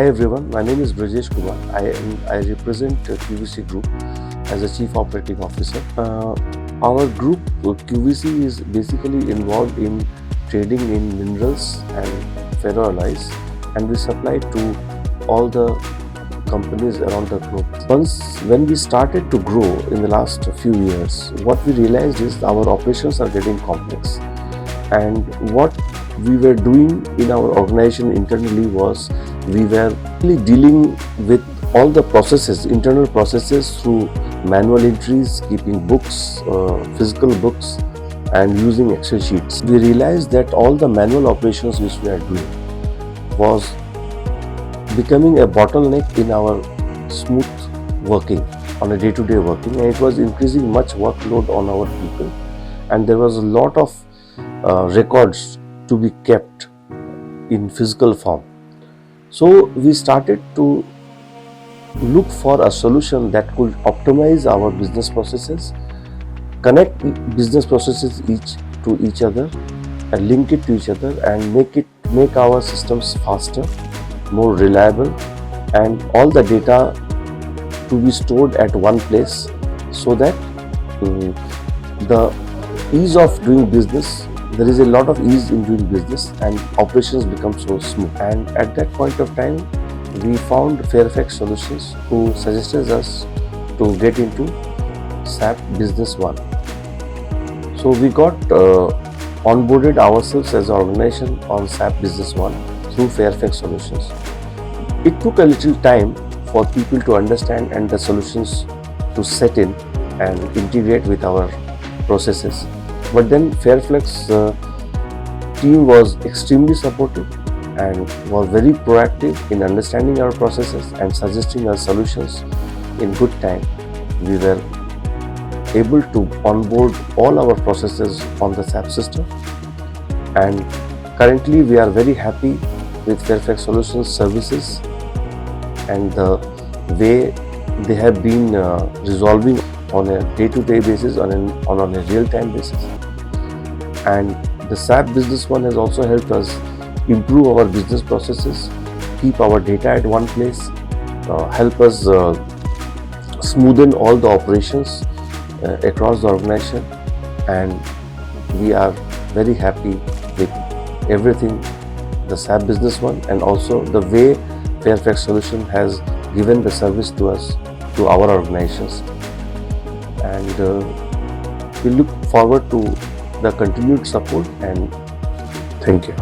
Hi everyone, my name is Brajesh Kumar. I represent QVC Group as a Chief Operating Officer. Our group QVC is basically involved in trading in minerals and ferroalloys, and we supply to all the companies around the globe. When we started to grow in the last few years, what we realized is our operations are getting complex, and what we were doing in our organization internally was we were really dealing with all the processes, internal processes, through manual entries, keeping books, physical books, and using Excel sheets. We realized that all the manual operations which we are doing was becoming a bottleneck in our smooth working on a day-to-day working, and it was increasing much workload on our people, and there was a lot of records to be kept in physical form. So we started to look for a solution that could optimize our business processes, connect business processes to each other, and link it to each other, and make our systems faster, more reliable, and all the data to be stored at one place, so that the ease of doing business, there is a lot of ease in doing business, and operations become so smooth. And at that point of time, we found Fairfax Solutions, who suggested us to get into SAP Business One. So we got onboarded ourselves as an organization on SAP Business One through Fairfax Solutions. It took a little time for people to understand and the solutions to set in and integrate with our processes. But then Fairfax team was extremely supportive and was very proactive in understanding our processes and suggesting our solutions in good time. We were able to onboard all our processes on the SAP system, and currently we are very happy with Fairfax Solutions services and the way they have been resolving on a day-to-day basis, on a real-time basis. And the SAP Business One has also helped us improve our business processes, keep our data at one place, help us smoothen all the operations across the organization, and we are very happy with everything, the SAP Business One, and also the way Fairfax Solution has given the service to us, to our organizations. And we look forward to the continued support, and thank you.